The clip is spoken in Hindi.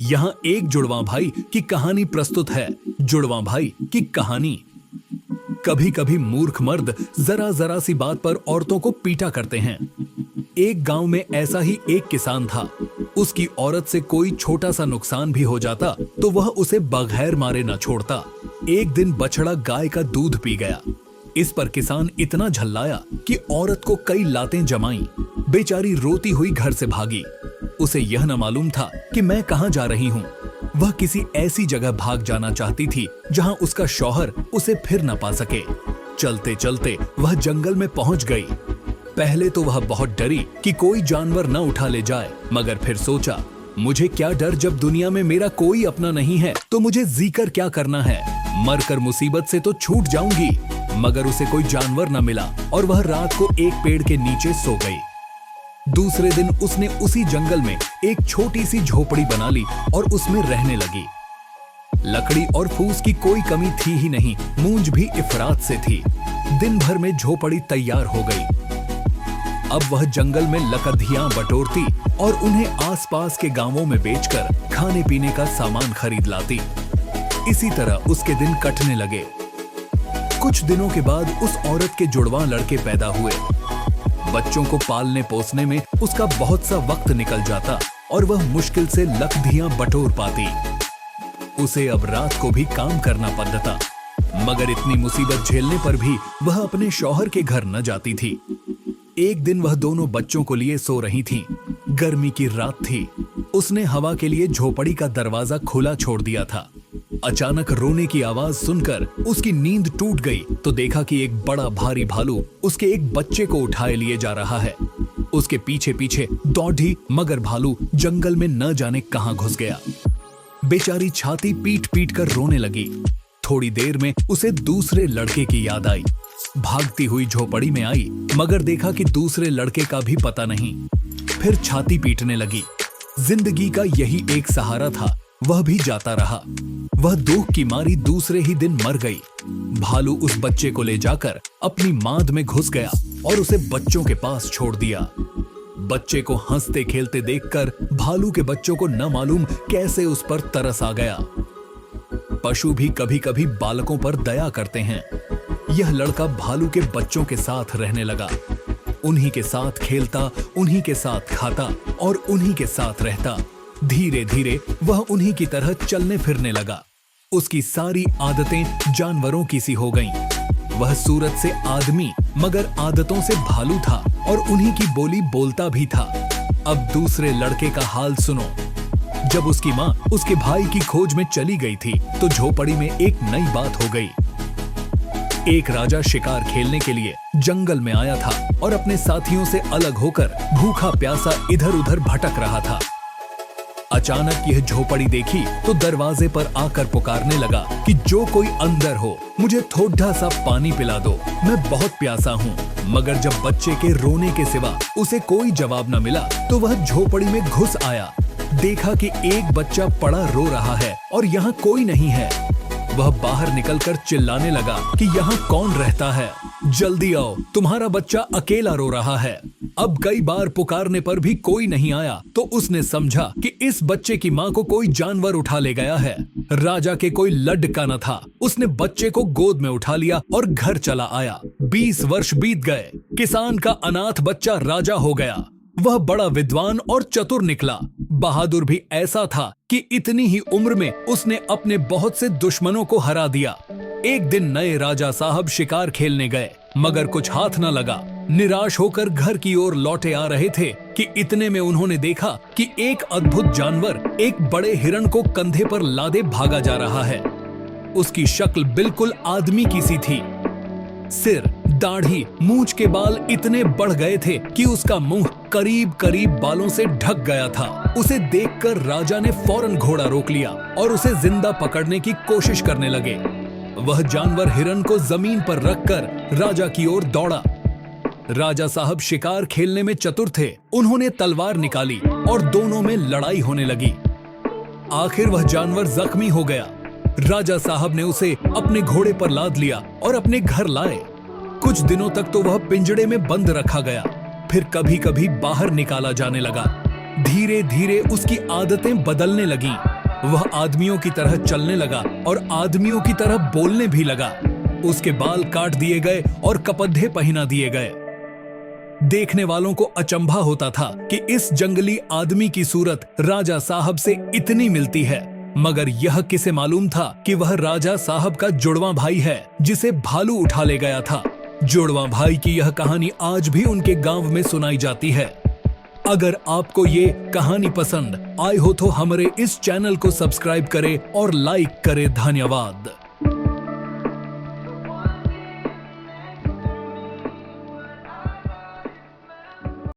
यहाँ एक जुड़वा भाई की कहानी प्रस्तुत है। जुड़वा भाई की कहानी। कभी कभी मूर्ख मर्द जरा जरा सी बात पर औरतों को पीटा करते हैं। एक गांव में ऐसा ही एक किसान था। उसकी औरत से कोई छोटा सा नुकसान भी हो जाता तो वह उसे बगैर मारे न छोड़ता। एक दिन बछड़ा गाय का दूध पी गया। इस पर किसान इतना झल्लाया कि औरत को कई लातें जमाई। बेचारी रोती हुई घर से भागी। उसे यह न मालूम था कि मैं कहां जा रही हूं। वह किसी ऐसी जगह भाग जाना चाहती थी जहां उसका शौहर उसे फिर न पा सके। चलते चलते वह जंगल में पहुंच गई। पहले तो वह बहुत डरी कि कोई जानवर न उठा ले जाए, मगर फिर सोचा, मुझे क्या डर जब दुनिया में मेरा कोई अपना नहीं है, तो मुझे जीकर क्या करना है। मरकर मुसीबत से तो छूट जाऊंगी। मगर उसे कोई जानवर न मिला और वह रात को एक पेड़ के नीचे सो गई। दूसरे दिन उसने उसी जंगल में एक छोटी सी झोपड़ी बना ली और उसमें रहने लगी। लकड़ी और फूस की कोई कमी थी ही नहीं, मूंज भी इफरात से थी। दिन भर में झोपड़ी तैयार हो गई। अब वह जंगल में लकड़ियां बटोरती और उन्हें आसपास के गांवों में बेचकर खाने पीने का सामान खरीद लाती। इसी तरह उसके दिन कटने लगे। कुछ दिनों के बाद उस औरत के जुड़वां लड़के पैदा हुए। बच्चों को पालने पोसने में उसका बहुत सा वक्त निकल जाता और वह मुश्किल से लकड़ियां बटोर पाती। उसे अब रात को भी काम करना पड़ता, मगर इतनी मुसीबत झेलने पर भी वह अपने शौहर के घर न जाती थी। एक दिन वह दोनों बच्चों को लिए सो रही थी। गर्मी की रात थी। उसने हवा के लिए झोपड़ी का दरवाजा खुला छोड़ दिया था। अचानक रोने की आवाज सुनकर उसकी नींद टूट गई तो देखा कि एक बड़ा भारी भालू उसके एक बच्चे को उठाए लिए जा रहा है। उसके पीछे पीछे दौड़ी, मगर भालू जंगल में न जाने कहां घुस गया। बेचारी छाती पीट पीट कर रोने लगी। थोड़ी देर में उसे दूसरे लड़के की याद आई। भागती हुई झोपड़ी में आई, मगर देखा कि दूसरे लड़के का भी पता नहीं। फिर छाती पीटने लगी। जिंदगी का यही एक सहारा था, वह भी जाता रहा। वह दुख की मारी दूसरे ही दिन मर गई। भालू उस बच्चे को ले जाकर अपनी मांद में घुस गया और उसे बच्चों के पास छोड़ दिया। बच्चे को हंसते खेलते देखकर भालू के बच्चों को न मालूम कैसे उस पर तरस आ गया। पशु भी कभी कभी बालकों पर दया करते हैं। यह लड़का भालू के बच्चों के साथ रहने लगा। उन्हीं के साथ खेलता, उन्हीं के साथ खाता और उन्हीं के साथ रहता। धीरे धीरे वह उन्हीं की तरह चलने फिरने लगा। उसकी सारी आदतें जानवरों की सी हो गईं। वह सूरत से आदमी मगर आदतों से भालू था और उन्हीं की बोली बोलता भी था। अब दूसरे लड़के का हाल सुनो। जब उसकी माँ उसके भाई की खोज में चली गई थी तो झोपड़ी में एक नई बात हो गई। एक राजा शिकार खेलने के लिए जंगल में आया था और अपने साथियों से अलग होकर भूखा प्यासा इधर उधर भटक रहा था। अचानक यह झोपड़ी देखी तो दरवाजे पर आकर पुकारने लगा कि जो कोई अंदर हो, मुझे थोड़ा सा पानी पिला दो, मैं बहुत प्यासा हूँ। मगर जब बच्चे के रोने के सिवा उसे कोई जवाब न मिला तो वह झोपड़ी में घुस आया। देखा कि एक बच्चा पड़ा रो रहा है और यहाँ कोई नहीं है। वह बाहर निकलकर चिल्लाने लगा कि यहाँ कौन रहता है, जल्दी आओ, तुम्हारा बच्चा अकेला रो रहा है। अब कई बार पुकारने पर भी कोई नहीं आया तो उसने समझा कि इस बच्चे की माँ को कोई जानवर उठा ले गया है। राजा के कोई लड का न था। उसने बच्चे को गोद में उठा लिया और घर चला आया। 20 वर्ष बीत गए। किसान का अनाथ बच्चा राजा हो गया। वह बड़ा विद्वान और चतुर निकला। बहादुर भी ऐसा था कि इतनी ही उम्र में उसने अपने बहुत से दुश्मनों को हरा दिया। एक दिन नए राजा साहब शिकार खेलने गए, मगर कुछ हाथ न लगा। निराश होकर घर की ओर लौटे आ रहे थे कि इतने में उन्होंने देखा कि एक अद्भुत जानवर एक बड़े हिरण को कंधे पर लादे भागा जा रहा है। उसकी शक्ल बिल्कुल आदमी की सी थी। सिर, दाढ़ी, मूंछ के बाल इतने बढ़ गए थे कि उसका मुंह करीब करीब बालों से ढक गया था। उसे देखकर राजा ने फौरन घोड़ा रोक लिया और उसे जिंदा पकड़ने की कोशिश करने लगे। वह जानवर हिरण को जमीन पर रखकर राजा की ओर दौड़ा। राजा साहब शिकार खेलने में चतुर थे। उन्होंने तलवार निकाली और दोनों में लड़ाई होने लगी। आखिर वह जानवर जख्मी हो गया। राजा साहब ने उसे अपने घोड़े पर लाद लिया और अपने घर लाए। कुछ दिनों तक तो वह पिंजड़े में बंद रखा गया, फिर कभी कभी बाहर निकाला जाने लगा। धीरे धीरे उसकी आदतें बदलने लगीं। वह आदमियों की तरह चलने लगा और आदमियों की तरह बोलने भी लगा। उसके बाल काट दिए गए और कपड़े पहना दिए गए। देखने वालों को अचंभा होता था कि इस जंगली आदमी की सूरत राजा साहब से इतनी मिलती है, मगर यह किसे मालूम था कि वह राजा साहब का जुड़वा भाई है जिसे भालू उठा ले गया था। जुड़वा भाई की यह कहानी आज भी उनके गांव में सुनाई जाती है। अगर आपको ये कहानी पसंद आई हो तो हमारे इस चैनल को सब्सक्राइब करें और लाइक करें। धन्यवाद।